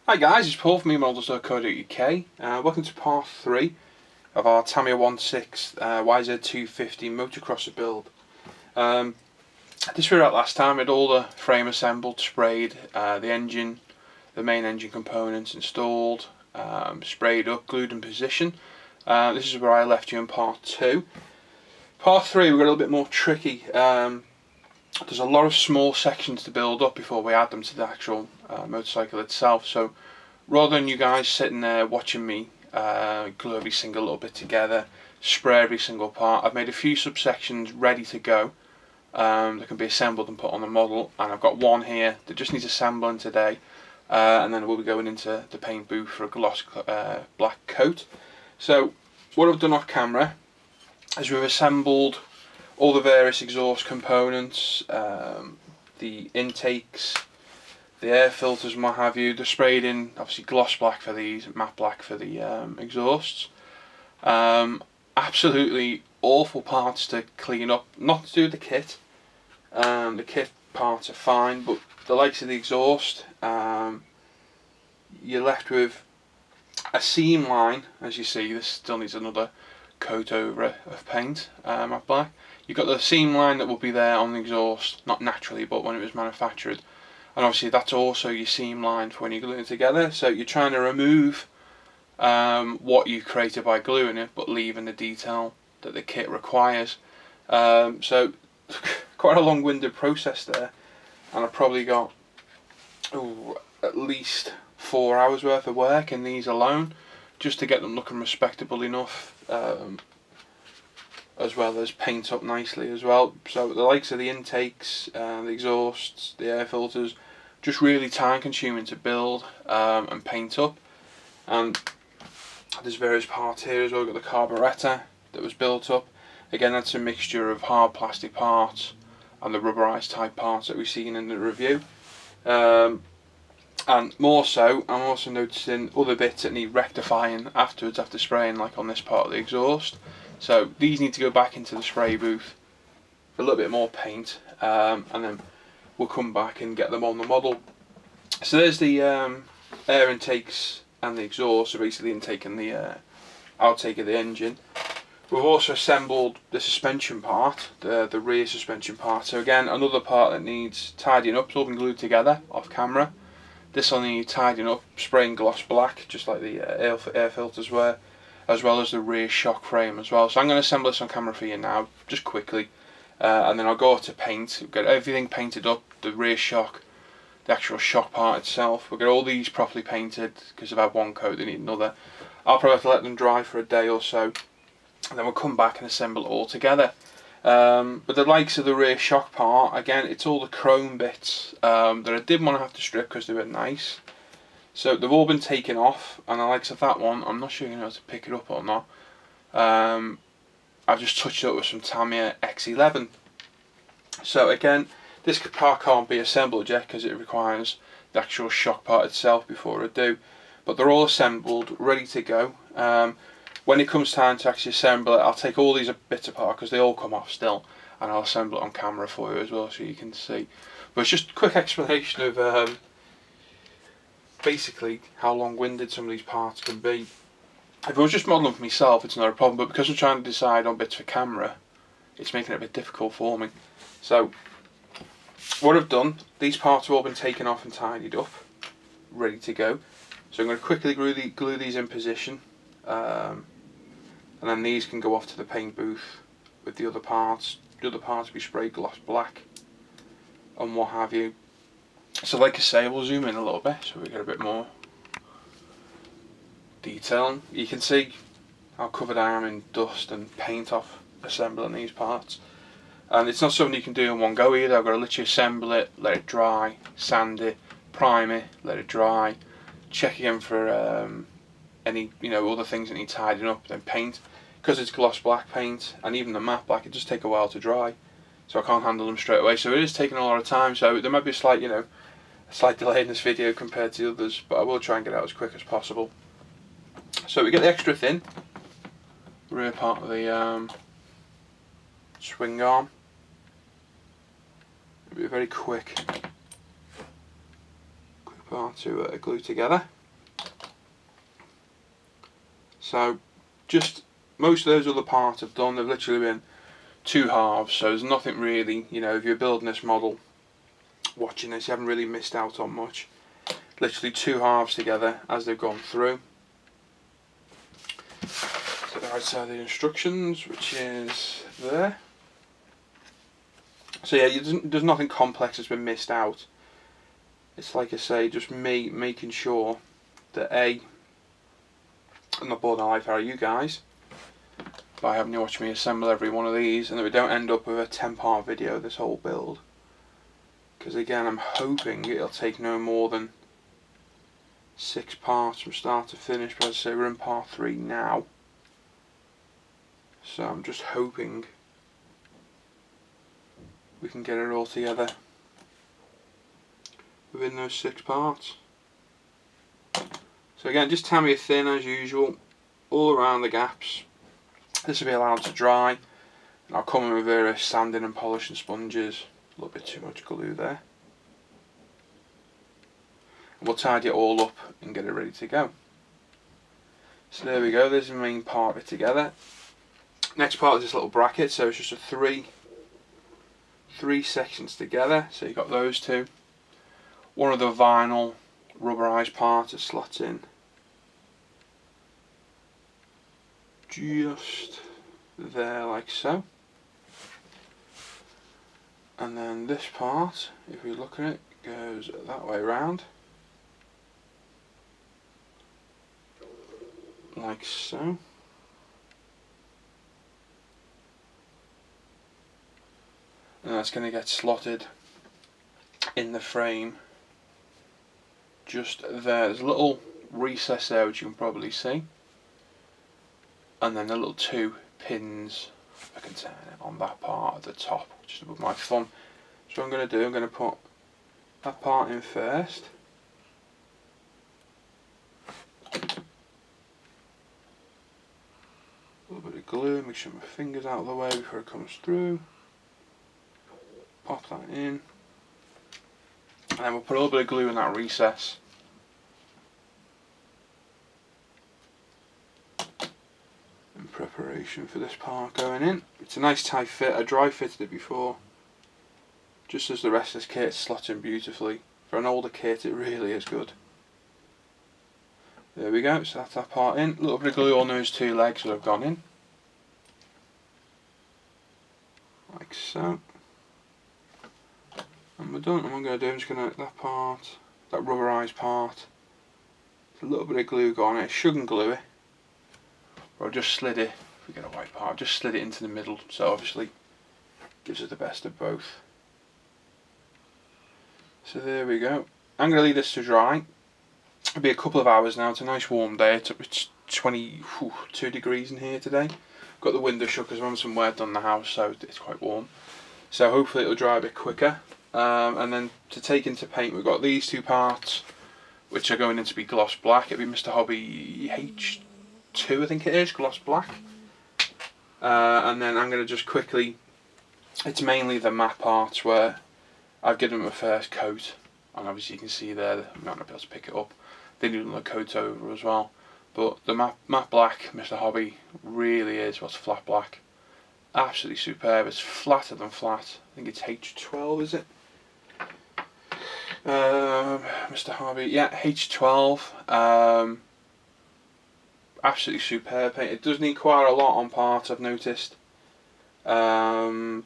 Hi guys, it's Paul from models.co.uk. Welcome to part 3 of our Tamiya 1.6 YZ250 motocrosser build. This we were at last time. We had all the frame assembled, sprayed, the engine, the main engine components installed, sprayed up, glued in position. This is where I left you in part 2. Part 3 we got a little bit more tricky. There's a lot of small sections to build up before we add them to the actual motorcycle itself. So rather than you guys sitting there watching me glue every single little bit together, spray every single part, I've made a few subsections ready to go that can be assembled and put on the model, and I've got one here that just needs assembling today, and then we'll be going into the paint booth for a gloss black coat. So what I've done off camera is we've assembled all the various exhaust components, the intakes, the air filters and what have you. They're sprayed in obviously gloss black for these, matte black for the exhausts. Absolutely awful parts to clean up, not to do with the kit. The kit parts are fine, but the likes of the exhaust, you're left with a seam line. As you see, this still needs another coat over it of paint, matte black. You've got the seam line that will be there on the exhaust, not naturally, but when it was manufactured. And obviously that's also your seam line for when you glue it together. So you're trying to remove what you created by gluing it, but leaving the detail that the kit requires. So quite a long-winded process there. And I've probably got at least 4 hours worth of work in these alone, just to get them looking respectable enough. As well as paint up nicely as well. So the likes of the intakes, the exhausts, the air filters, just really time consuming to build and paint up. And there's various parts here as well. We've got the carburetor that was built up. Again, that's a mixture of hard plastic parts and the rubberized type parts that we've seen in the review. And more so, I'm also noticing other bits that need rectifying afterwards, after spraying, like on this part of the exhaust. So these need to go back into the spray booth for a little bit more paint, and then we'll come back and get them on the model. So there's the air intakes and the exhaust, so basically the intake and the outtake of the engine. We've also assembled the suspension part, the rear suspension part. So again, another part that needs tidying up. It's all been glued together off camera. This will need tidying up, spraying gloss black, just like the air filters were, as well as the rear shock frame as well. So I'm going to assemble this on camera for you now, just quickly, and then I'll go to paint, get everything painted up, the rear shock, the actual shock part itself. We'll get all these properly painted, because I've had one coat, they need another. I'll probably have to let them dry for a day or so, and then we'll come back and assemble it all together. But the likes of the rear shock part, again, it's all the chrome bits that I didn't want to have to strip because they were nice. So they've all been taken off, and the likes of that one, I'm not sure you know how to pick it up or not. I've just touched it up with some Tamiya X11. So again, this part can't be assembled yet because it requires the actual shock part itself before I do. But they're all assembled, ready to go. When it comes time to actually assemble it, I'll take all these bits apart because they all come off still, and I'll assemble it on camera for you as well so you can see. But it's just a quick explanation of basically how long-winded some of these parts can be. If I was just modelling for myself, it's not a problem, but because I'm trying to decide on bits for camera, it's making it a bit difficult for me. So what I've done, these parts have all been taken off and tidied up, ready to go. So I'm going to quickly glue these in position, and then these can go off to the paint booth with the other parts. The other parts will be sprayed gloss black and what have you. So like I say, we'll zoom in a little bit so we get a bit more detail. You can see how covered I am in dust and paint off assembling these parts. And it's not something you can do in one go either. I've got to literally assemble it, let it dry, sand it, prime it, let it dry, check again for any other things that need tidying up, then paint. Because it's gloss black paint and even the matte black, it does take a while to dry, so I can't handle them straight away. So it is taking a lot of time. So there might be a slight slight delay in this video compared to the others, but I will try and get it out as quick as possible. So we get the extra thin rear part of the swing arm. It'll be a very quick part to glue together. So just most of those other parts I've done, they've literally been two halves, so there's nothing really, you know, if you're building this model, watching this, you haven't really missed out on much. Literally two halves together as they've gone through. So the right side of the instructions, which is there. So yeah, there's nothing complex that's been missed out. It's like I say, just me making sure that I'm not boring the life out of you guys by having to watch me assemble every one of these, and that we don't end up with a 10-part video this whole build. Because again, I'm hoping it'll take no more than 6 parts from start to finish, but as I say, we're in part 3 now. So I'm just hoping we can get it all together within those 6 parts. So again, just Tamiya thin as usual, all around the gaps. This will be allowed to dry, and I'll come in with various sanding and polishing sponges. A little bit too much glue there. And we'll tidy it all up and get it ready to go. So there we go, there's the main part of it together. Next part is this little bracket, so it's just a three sections together. So you've got those two. One of the vinyl rubberized parts that slots in just there, like so. And then this part, if we look at it, goes that way round, like so. And that's going to get slotted in the frame just there. There's a little recess there which you can probably see, and then the little 2 pins, if I can turn it, on that part at the top, just above my thumb. So what I'm going to do, I'm going to put that part in first. A little bit of glue, make sure my finger's out of the way before it comes through. Pop that in. And then we'll put a little bit of glue in that recess. In preparation for this part going in. It's a nice tight fit. I dry fitted it before, just as the rest of this kit is slotting beautifully. For an older kit, it really is good. There we go, so that's that part in. A little bit of glue on those 2 legs that have gone in. Like so. And we're done. And what I'm going to do, I'm just going to, that part, that rubberized part, a little bit of glue gone on it. I shouldn't glue it, or I just slid it, if we get a white part, I've just slid it into the middle, so obviously gives us the best of both. So there we go. I'm going to leave this to dry. It'll be a couple of hours now. It's a nice warm day. It's 22 degrees in here today. Got the window shut because I'm having some work done in the house, so it's quite warm. So hopefully it'll dry a bit quicker. And then to take into paint, we've got these 2 parts which are going in to be gloss black. It'll be Mr. Hobby H2, I think it is, gloss black. And then I'm going to just quickly, it's mainly the matte parts where I've given them a first coat, and obviously you can see there, I'm not going to be able to pick it up. They need another coat over as well. But the matte black, Mr. Hobby, really is what's flat black. Absolutely superb. It's flatter than flat. I think it's H12, is it? Mr. Hobby, yeah, H12. Absolutely superb paint. It does need quite a lot on part, I've noticed. To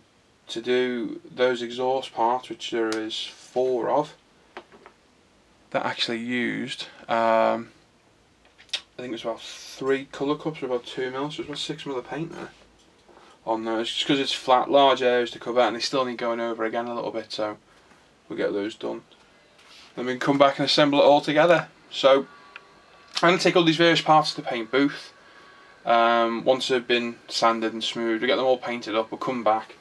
do those exhaust parts, which there is 4 of, that actually used, I think it was about 3 colour cups, about 2 mil, so it's about 6 mil of paint there on those, just because it's flat, large areas to cover, and they still need going over again a little bit, so we'll get those done. Then we can come back and assemble it all together. So I'm going to take all these various parts to the paint booth. Once they've been sanded and smoothed, we get them all painted up, we'll come back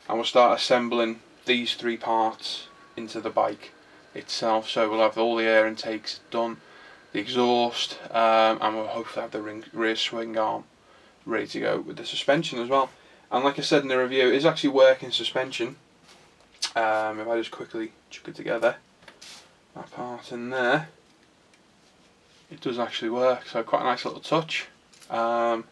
and we'll start assembling these 3 parts into the bike itself. So we'll have all the air intakes done, the exhaust, and we'll hopefully have the rear swing arm ready to go with the suspension as well. And like I said in the review, it is actually working suspension. If I just quickly chuck it together, that part in there, it does actually work, so quite a nice little touch. Adds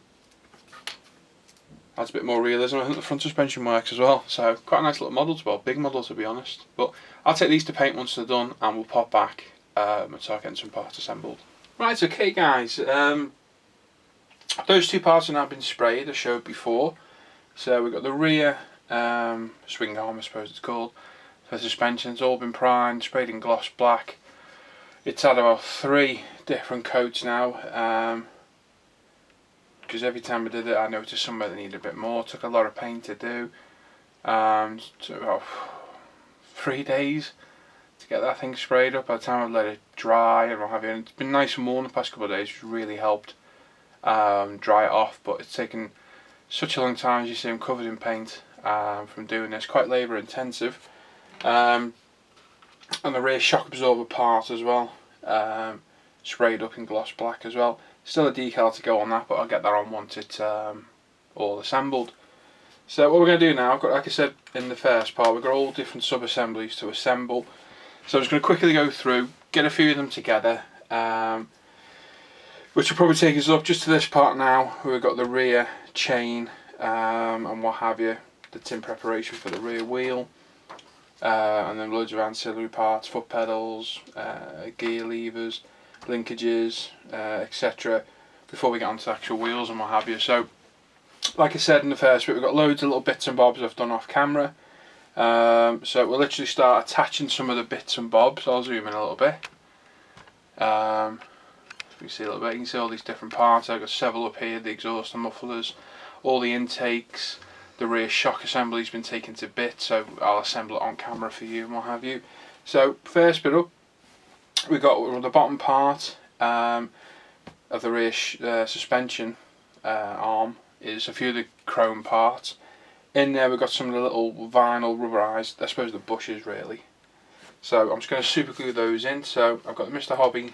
a bit more realism. I think the front suspension works as well, so quite a nice little model, well, big model to be honest. But I'll take these to paint once they're done, and we'll pop back and start getting some parts assembled. Right, okay guys, those two parts have now been sprayed, as showed before. So we've got the rear Swingarm, I suppose it's called, for suspension. It's all been primed, sprayed in gloss black. It's had about 3 different coats now, because every time I did it I noticed somewhere that needed a bit more. Took a lot of paint to do. Took about 3 days to get that thing sprayed up. By the time I let it dry and what have you, and it's been nice and warm the past couple of days, which really helped dry it off. But it's taken such a long time, as you see I'm covered in paint from doing this, quite labour intensive. And the rear shock absorber part as well, sprayed up in gloss black as well. Still a decal to go on that, but I'll get that on once it's all assembled. So what we're going to do now, I've got, like I said in the first part, we've got all different sub-assemblies to assemble. So I'm just going to quickly go through, get a few of them together, which will probably take us up just to this part now, where we've got the rear chain and what have you, that's in preparation for the rear wheel. And then loads of ancillary parts, foot pedals, gear levers, linkages, etc. before we get onto the actual wheels and what have you. So, like I said in the first bit, we've got loads of little bits and bobs I've done off camera. So we'll literally start attaching some of the bits and bobs. I'll zoom in a little bit. So you can see a little bit. You can see all these different parts. I've got several up here: the exhaust and mufflers, all the intakes. The rear shock assembly's been taken to bits, so I'll assemble it on camera for you and what have you. So first bit up, we've got the bottom part of the rear suspension arm is a few of the chrome parts. In there we've got some of the little vinyl rubberized, I suppose the bushes really. So I'm just going to super glue those in. So I've got the Mr. Hobby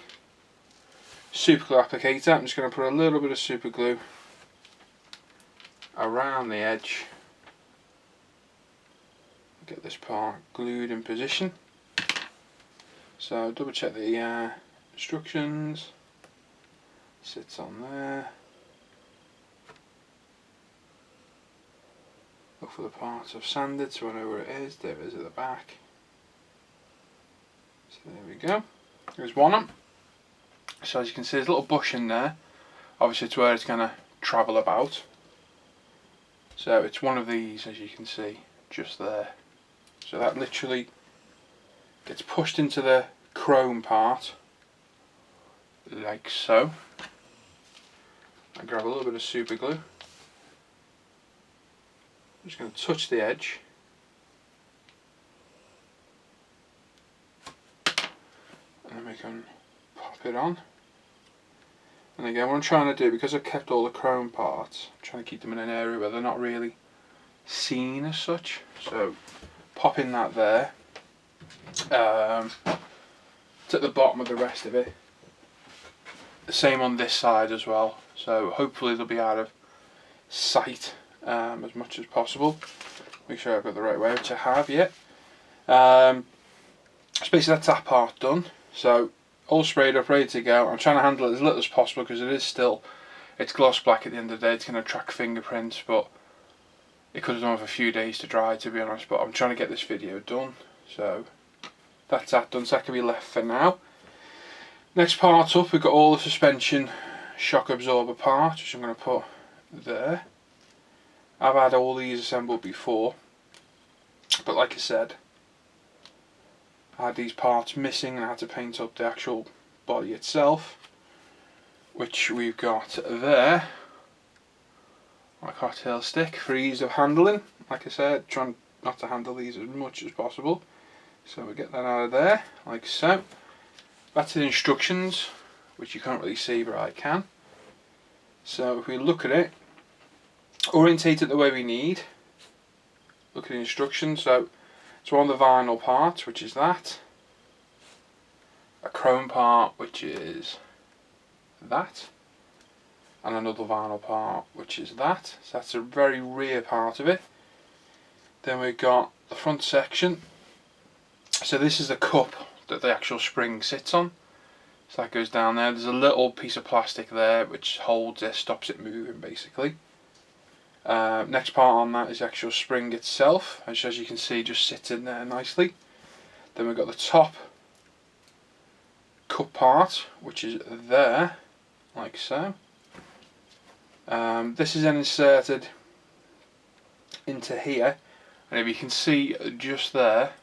super glue applicator. I'm just going to put a little bit of super glue around the edge. Get this part glued in position. So double check the instructions. Sits on there. Look for the parts I've sanded so I know where it is. There it is at the back. So there we go. There's one of them. So as you can see, there's a little bush in there. Obviously it's where it's going to travel about. So it's one of these, as you can see, just there. So that literally gets pushed into the chrome part, like so. I grab a little bit of super glue. I'm just going to touch the edge. And then we can pop it on. And again, what I'm trying to do, because I've kept all the chrome parts, I'm trying to keep them in an area where they're not really seen as such. So popping that there. It's at the bottom of the rest of it. The same on this side as well. So hopefully they'll be out of sight as much as possible. Make sure I've got the right way, which I have yet. So basically that's that part done. So all sprayed up, ready to go. I'm trying to handle it as little as possible because it is still, it's gloss black at the end of the day. It's going to track fingerprints, but it could have done with a few days to dry, to be honest. But I'm trying to get this video done, so that's that done. So that can be left for now. Next part up, we've got all the suspension shock absorber parts, which I'm going to put there. I've had all these assembled before, but like I said, I had these parts missing and I had to paint up the actual body itself, which we've got there. My cocktail stick for ease of handling. Like I said, trying not to handle these as much as possible. So we get that out of there, like so. Back to the instructions, which you can't really see, but I can. So if we look at it, orientate it the way we need. Look at the instructions. So it's one of the vinyl parts, which is that. A chrome part, which is that. And another vinyl part, which is that. So that's a very rear part of it. Then we've got the front section. So this is the cup that the actual spring sits on. So that goes down there. There's a little piece of plastic there which holds it, stops it moving basically. Next part on that is the actual spring itself, which as you can see just sits in there nicely. Then we've got the top cup part, which is there, like so. This is then inserted into here, and if you can see just there,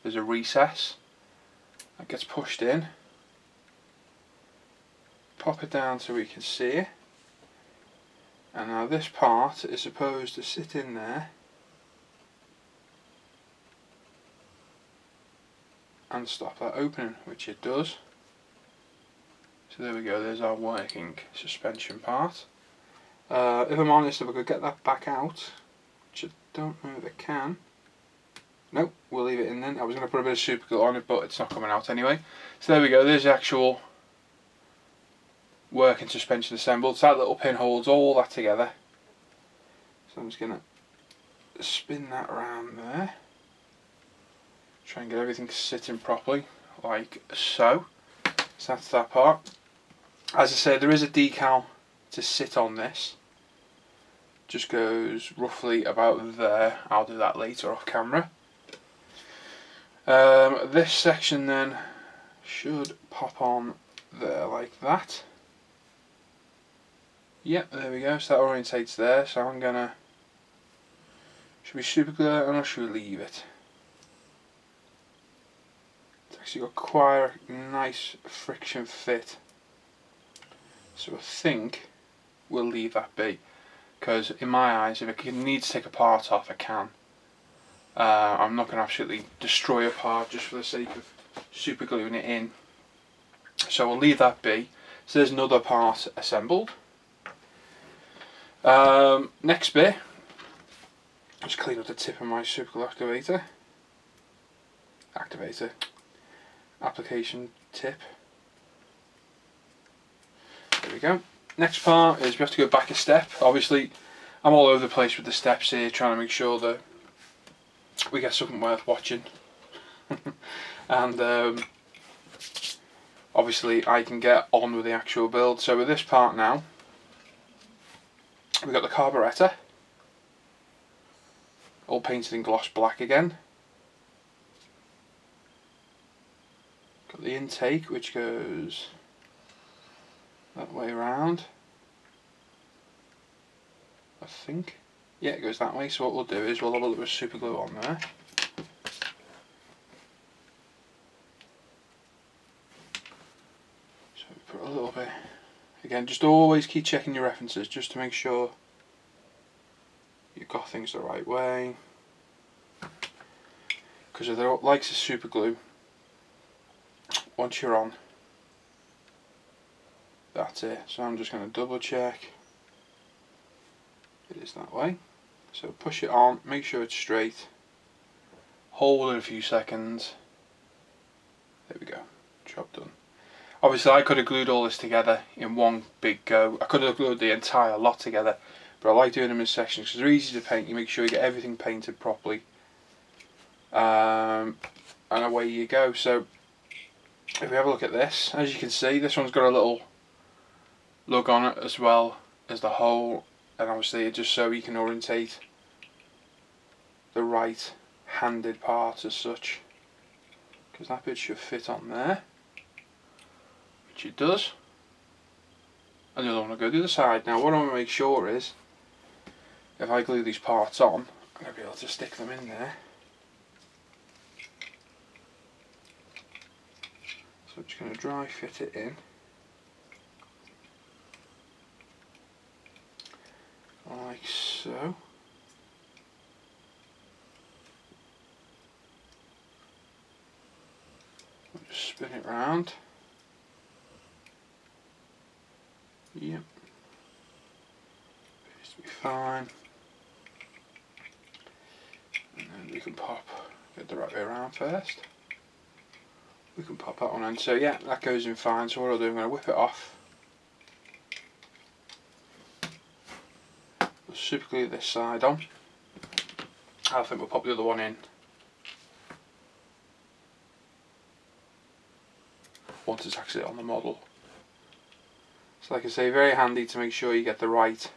there's a recess that gets pushed in. Pop it down so we can see it. And now this part is supposed to sit in there and stop that opening, which it does. So there we go, there's our working suspension part. If I'm honest, if I could get that back out, which I don't know if I can. Nope, we'll leave it in then. I was going to put a bit of super glue on it, but it's not coming out anyway. So there we go, there's the actual working suspension assembled. So that little pin holds all that together. So I'm just going to spin that around there. Try and get everything sitting properly, like so. So that's that part. As I said, there is a decal to sit on this. Just goes roughly about there. I'll do that later off camera. This section then should pop on there like that. Yep, there we go. So that orientates there. So I'm gonna, should we super glue it or should we leave it? It's actually got quite a nice friction fit. So I think we'll leave that be, because in my eyes, if I need to take a part off, I can. I'm not going to absolutely destroy a part just for the sake of super gluing it in. So we'll leave that be. So there's another part assembled. Next bit, just clean up the tip of my super glue application tip. There we go. Next part is we have to go back a step. Obviously I'm all over the place with the steps here, trying to make sure that we get something worth watching. And obviously I can get on with the actual build. So with this part now, we've got the carburetor, all painted in gloss black again. Got the intake, which goes that way around, I think. Yeah, it goes that way. So what we'll do is we'll have a little bit of super glue on there. So we put a little bit, again, just always keep checking your references just to make sure you've got things the right way, because if they're likes of super glue, once you're on, that's it. So I'm just going to double check it is that way. So push it on, make sure it's straight, hold it a few seconds. There we go, job done. Obviously I could have glued all this together in one big go. I could have glued the entire lot together, but I like doing them in sections because they're easy to paint. You make sure you get everything painted properly, and away you go. So if we have a look at this, as you can see, this one's got a little lug on it as well as the hole, and obviously just so you can orientate the right handed part as such, because that bit should fit on there, which it does. And the other one will go to the other side. Now what I want to make sure is, if I glue these parts on, I'm going to be able to stick them in there. So I'm just going to dry fit it in. Like so. I'll just spin it round. Yep. Appears to be fine. And then we can get the right way around first. We can pop that one in. So yeah, that goes in fine. So what I'll do, I'm going to whip it off. We'll super glue this side on. I think we'll pop the other one in once it's actually on the model. So like I say, very handy to make sure you get the right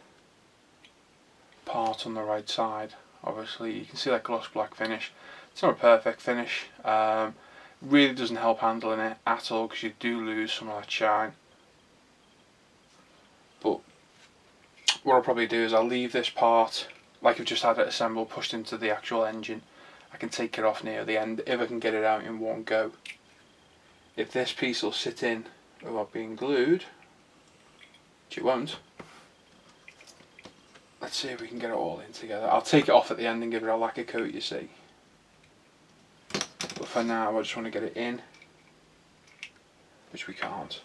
part on the right side. Obviously you can see that gloss black finish. It's not a perfect finish. Really doesn't help handling it at all, because you do lose some of that shine. But what I'll probably do is I'll leave this part like I've just had it assembled, pushed into the actual engine. I can take it off near the end if I can get it out in one go. If this piece will sit in without being glued, which it won't, let's see if we can get it all in together. I'll take it off at the end and give it a lacquer coat, you see. But for now I just want to get it in, which we can't.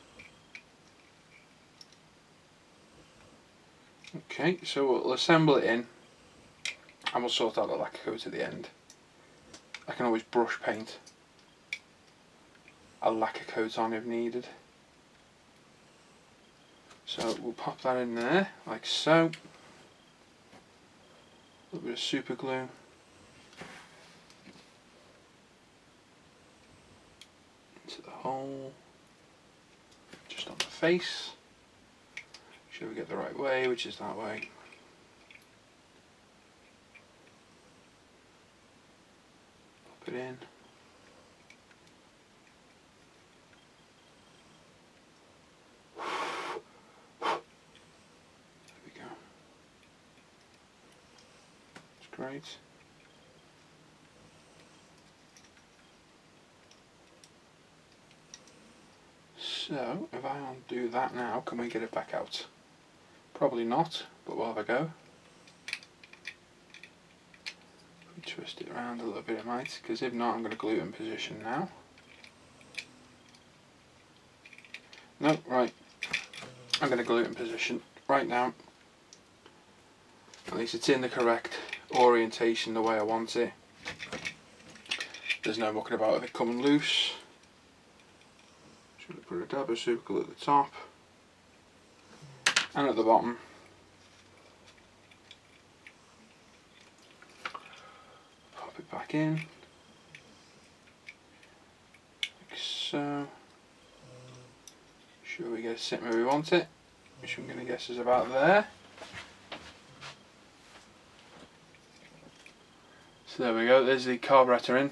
Okay, so we'll assemble it in and we'll sort out the lacquer coat at the end. I can always brush paint a lacquer coat on if needed. So we'll pop that in there like so. A little bit of super glue. Into the hole, just on the face. Make sure we get the right way, which is that way. Pop it in. Great. So, if I undo that now, can we get it back out? Probably not, but we'll have a go. We twist it around a little bit, it might, because if not, I'm going to glue it in position now. No, right. I'm going to glue it in position right now. At least it's in the correct orientation the way I want it. There's no mucking about with it coming loose. Just going to put a dab of super glue at the top and at the bottom. Pop it back in like so. Sure we get it sitting where we want it, which I'm going to guess is about there. So there we go, there's the carburetor in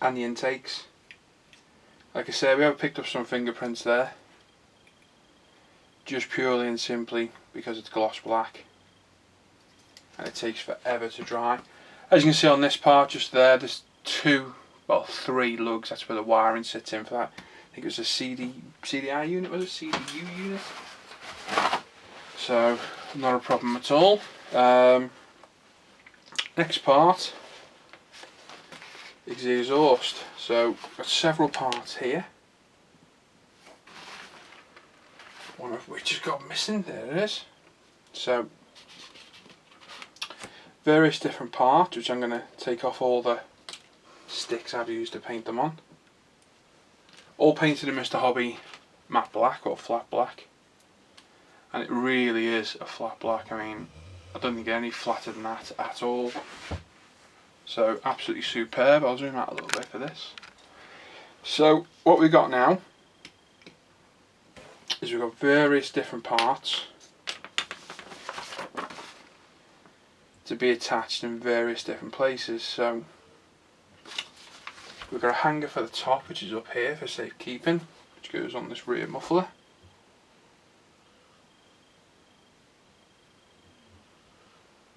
and the intakes. Like I said, we have picked up some fingerprints there, just purely and simply because it's gloss black and it takes forever to dry. As you can see on this part just there's three lugs. That's where the wiring sits in for that. I think it was a CDI unit, was it? CDU unit? So not a problem at all. Next part is the exhaust. So got several parts here, one of which has got missing. There it is. So various different parts, which I'm going to take off all the sticks I've used to paint them on. All painted in Mr. Hobby matte black or flat black, and it really is a flat black. I mean, I don't think any flatter than that at all. So absolutely superb. I'll zoom out a little bit for this. So what we've got now is we've got various different parts to be attached in various different places. So we've got a hanger for the top, which is up here for safekeeping, which goes on this rear muffler.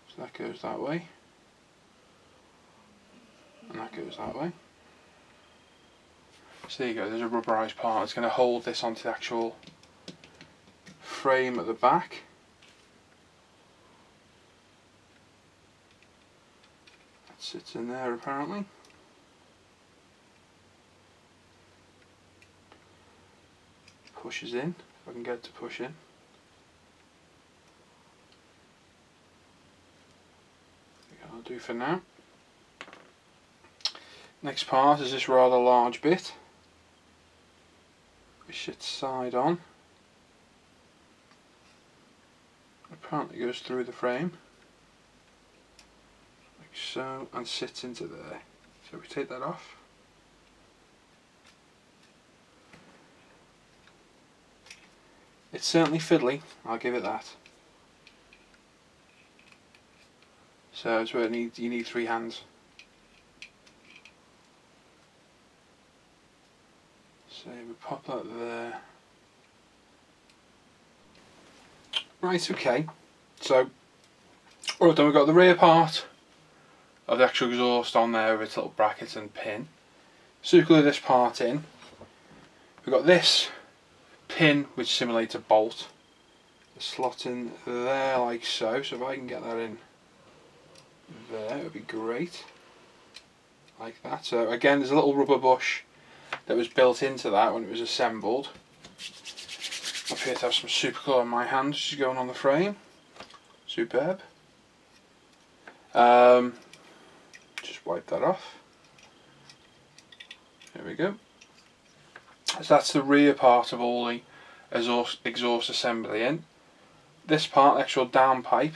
So that goes that way, and that goes that way. So there you go, there's a rubberized part. It's going to hold this onto the actual frame at the back. That sits in there apparently. Pushes in, if I can get it to push in. I'll do for now. Next part is this rather large bit, which sits side on. Apparently goes through the frame, like so, and sits into there. So we take that off. It's certainly fiddly, I'll give it that. So it's where you need 3 hands. So we pop that there. Right, okay. So, all done. We've got the rear part of the actual exhaust on there with its little bracket and pin. So glue this part in. We've got this pin which simulates a bolt. The slot in there like so. So if I can get that in there, it would be great. Like that. So again, there's a little rubber bush that was built into that when it was assembled. I appear to have some super glue on my hand, which is going on the frame. Superb. Just wipe that off. There we go. So that's the rear part of all the exhaust assembly in. This part, the actual downpipe,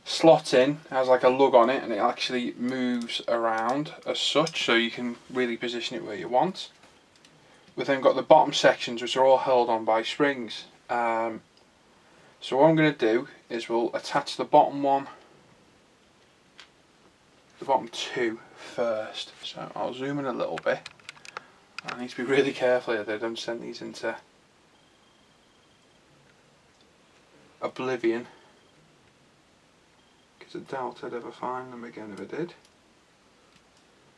slots in, has like a lug on it, and it actually moves around as such, so you can really position it where you want. We've then got the bottom sections which are all held on by springs. So what I'm going to do is we'll attach the bottom one, the bottom 2 first. So I'll zoom in a little bit. I need to be really careful here that I don't send these into oblivion, because I doubt I'd ever find them again if I did.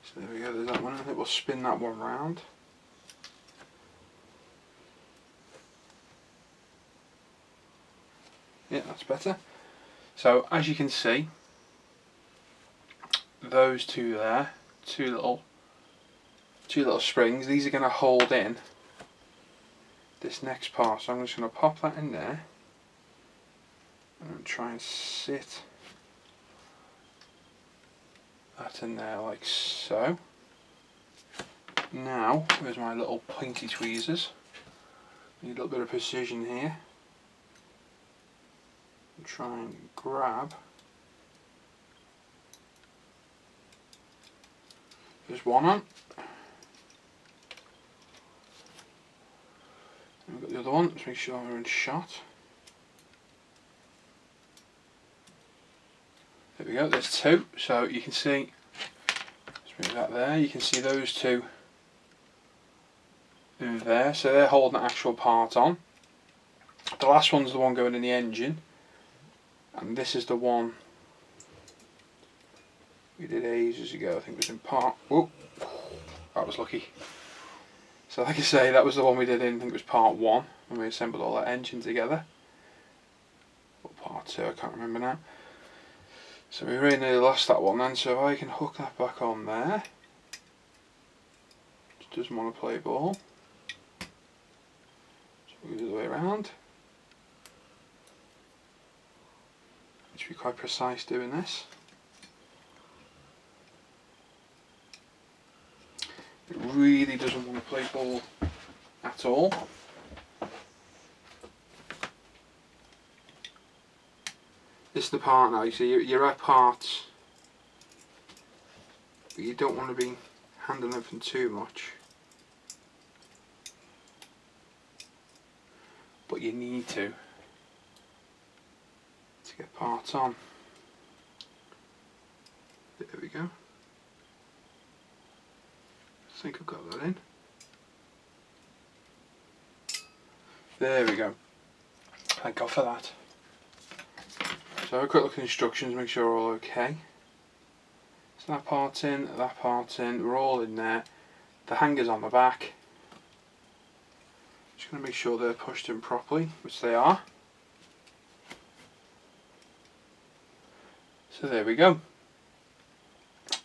So there we go, there's that one. I think we'll spin that one round. Yeah, that's better. So as you can see, those two there, two little springs, these are going to hold in this next part. So I'm just going to pop that in there and try and sit that in there like so. Now, there's my little pointy tweezers. Need a little bit of precision here. And try and grab there's one on. And we've got the other one, let's make sure we're in shot. There we go, there's 2. So you can see, let's move that there, you can see those 2 in there, so they're holding the actual part on. The last one's the one going in the engine, and this is the one we did ages ago. I think it was in part, whoop, that was lucky. So like I say, that was the one we did in, I think it was part 1, when we assembled all that engine together. Or part 2, I can't remember now. So we really nearly lost that one then, so if I can hook that back on there. Just doesn't want to play ball. So we'll go the other way around. Be quite precise doing this. It really doesn't want to play ball at all. This is the part now, you see you're at parts, but you don't want to be handling everything too much. But you need to get parts on. There we go. I think I've got that in. There we go. Thank God for that. So a quick look at the instructions, make sure we're all okay. So that part's in, we're all in there. The hangers on the back. Just going to make sure they're pushed in properly, which they are. So there we go.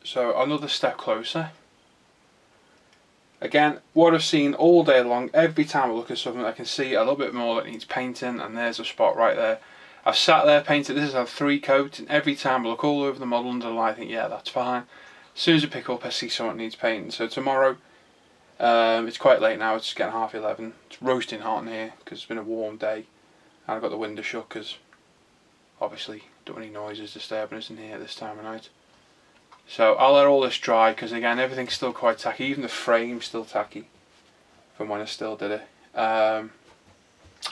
So another step closer. Again, what I've seen all day long, every time I look at something I can see a little bit more that needs painting, and there's a spot right there. I've sat there painted, this has had 3 coats, and every time I look all over the model under the light, I think, yeah, that's fine. As soon as I pick up, I see something that needs painting. So tomorrow, it's quite late now, it's getting 11:30. It's roasting hot in here because it's been a warm day, and I've got the window shut because obviously don't want any noises disturbing us in here at this time of night. So I'll let all this dry because again everything's still quite tacky, even the frame's still tacky from when I still did it.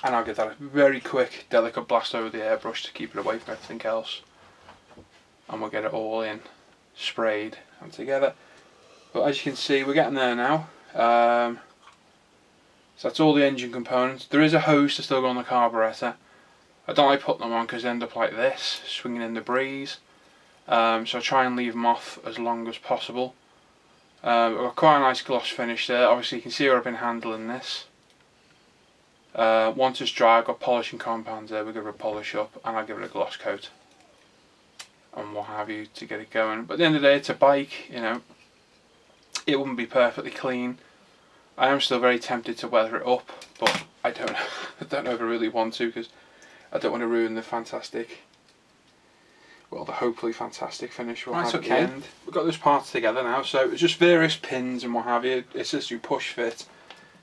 and I'll give that a very quick, delicate blast over the airbrush to keep it away from everything else, and we'll get it all in, sprayed and together. But as you can see, we're getting there now. So that's all the engine components. There is a hose to still go on the carburetor. I don't like putting them on because they end up like this, swinging in the breeze. So I try and leave them off as long as possible. I've got quite a nice gloss finish there. Obviously you can see where I've been handling this. Once it's dry, I've got polishing compounds there. We'll give it a polish up and I'll give it a gloss coat and what have you to get it going. But at the end of the day, it's a bike, you know. It wouldn't be perfectly clean. I am still very tempted to weather it up, but I don't know if I really want to, because I don't want to ruin the fantastic, well, the hopefully fantastic finish we'll have at the end. We've got those parts together now, so it's just various pins and what have you. It's just your push fit,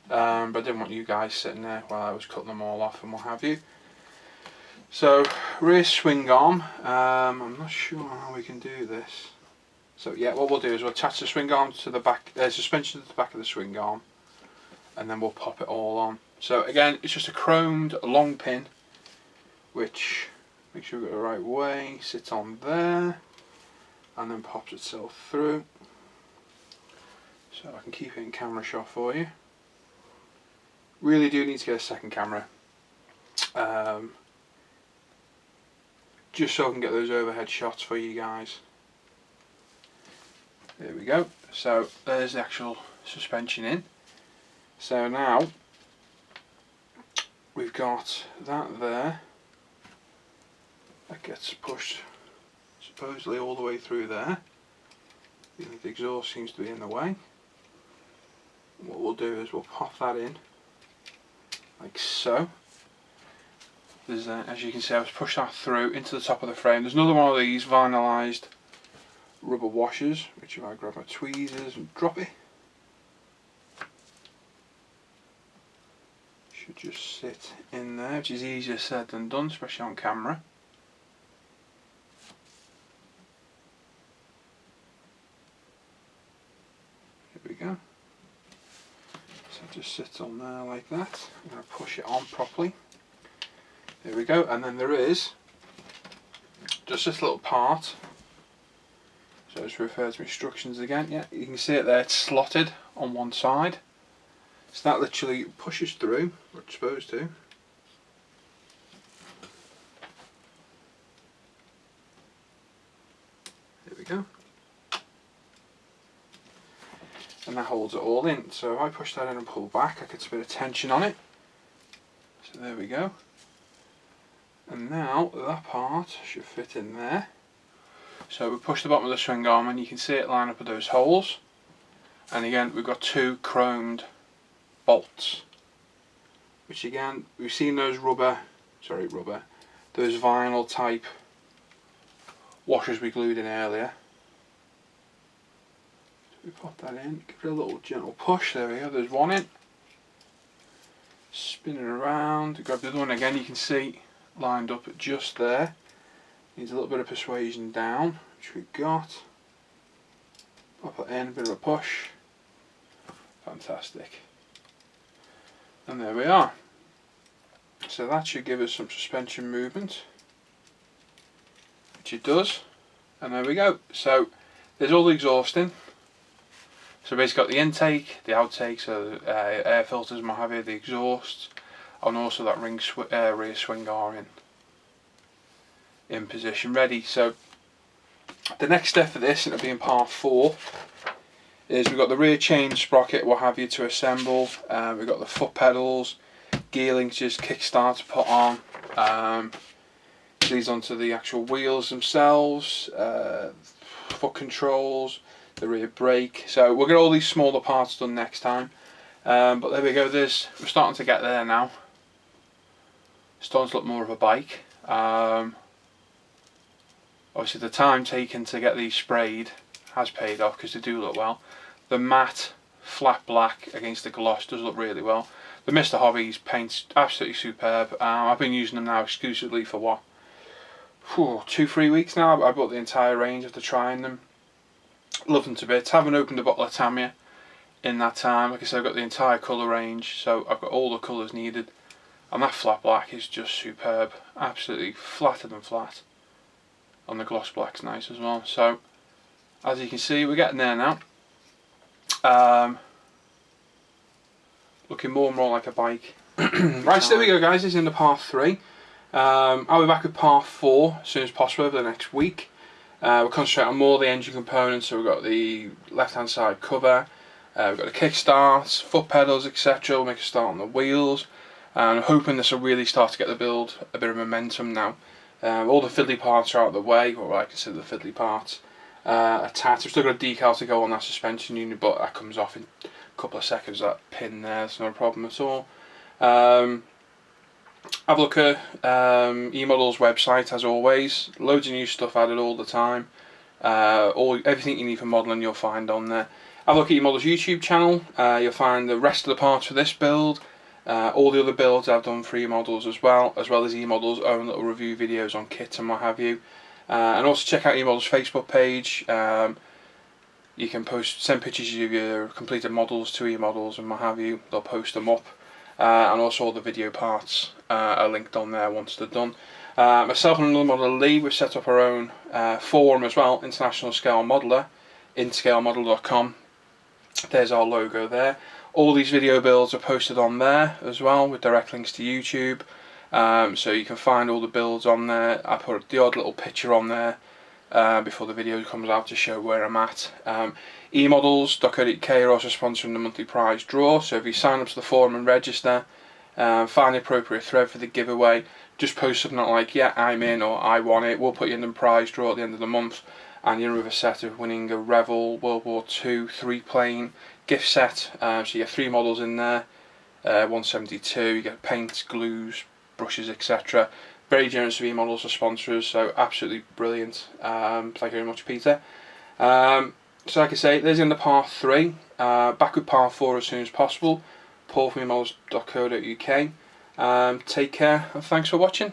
but I didn't want you guys sitting there while I was cutting them all off and what have you. So rear swing arm. I'm not sure how we can do this. So yeah, what we'll do is we'll attach the swing arm to the back, suspension to the back of the swing arm, and then we'll pop it all on. So again, it's just a chromed long pin, which, make sure we get it the right way, sits on there, and then pops itself through. So I can keep it in camera shot for you. Really do need to get a second camera, just so I can get those overhead shots for you guys. There we go. So there's the actual suspension in. So now we've got that there. That gets pushed supposedly all the way through there. The exhaust seems to be in the way. What we'll do is we'll pop that in like so. There's as you can see, I've pushed that through into the top of the frame. There's another one of these vinylised rubber washers, which if I grab my tweezers and drop it, should just sit in there, which is easier said than done, especially on camera. Here we go. So it just sits on there like that. I'm going to push it on properly. There we go, and then there is just this little part. So just refer to instructions again. Yeah, you can see it there, it's slotted on one side. So that literally pushes through, what it's supposed to. There we go. And that holds it all in. So if I push that in and pull back, I get a bit of tension on it. So there we go. And now that part should fit in there. So we push the bottom of the swing arm and you can see it line up with those holes. And again, we've got two chromed bolts, which again, we've seen those those vinyl type washers we glued in earlier. So we pop that in, give it a little gentle push, there we go, there's one in. Spin it around, grab the other one again, you can see lined up at just there. Needs a little bit of persuasion down, which we've got. Pop it in, a bit of a push. Fantastic. And there we are. So that should give us some suspension movement, which it does. And there we go. So there's all the exhausting. So basically got the intake, the outtake, so air filters and what have you, the exhausts, and also that rear swing arm in position ready. So the next step for this, and it'll be in part 4, is we've got the rear chain sprocket, what have you, to assemble. We've got the foot pedals, gear links, just kickstart to put on. These onto the actual wheels themselves, foot controls, the rear brake. So we'll get all these smaller parts done next time. But there we go. We're starting to get there now. Starting to look more of a bike. Obviously the time taken to get these sprayed has paid off because they do look well. The matte flat black against the gloss does look really well. The Mr. Hobbies paint's absolutely superb. I've been using them now exclusively for what? 2-3 weeks now. I bought the entire range after trying them. Love them to bits. Haven't opened a bottle of Tamiya in that time. Like I said, I've got the entire colour range, so I've got all the colours needed. and that flat black is just superb, absolutely flatter than flat, and the gloss black's nice as well. So as you can see, we're getting there now. Looking more and more like a bike. Right, so there we go guys, this is into part 3. I'll be back with part 4 as soon as possible over the next week. We'll concentrate on more of the engine components. So we've got the left hand side cover, we've got the kickstarts, foot pedals, etc. We'll make a start on the wheels, and I'm hoping this will really start to get the build a bit of momentum now. All the fiddly parts are out of the way, or what I consider the fiddly parts. Attached, I've still got a decal to go on that suspension unit, but that comes off in a couple of seconds. That pin there, it's not a problem at all. Have a look at eModels website as always. Loads of new stuff added all the time. Everything you need for modelling you'll find on there. Have a look at eModels YouTube channel. You'll find the rest of the parts for this build, all the other builds I've done for eModels as well as eModels' own little review videos on kits and what have you. And also check out eModels' Facebook page. You can send pictures of your completed models to eModels and what have you. They'll post them up. And also all the video parts are linked on there once they're done. Myself and another modeller, Lee, we've set up our own forum as well, International Scale Modeller, inscalemodel.com. There's our logo there. All these video builds are posted on there as well, with direct links to YouTube. So you can find all the builds on there. I put the odd little picture on there before the video comes out to show where I'm at. eModels.co.uk are also sponsoring the monthly prize draw, so if you sign up to the forum and register, find the appropriate thread for the giveaway, just post something like, yeah, I'm in, or I want it. We'll put you in the prize draw at the end of the month, and you're with a set of winning a Revel World War II 3-plane gift set. So you get 3 models in there, 172, you get paints, glues, brushes, etc. Very generous of eModels for sponsors, so absolutely brilliant. Thank you very much, Peter. So like I say, there's in the part 3. Back with part 4 as soon as possible. Paul from eModels.co.uk. Take care and thanks for watching.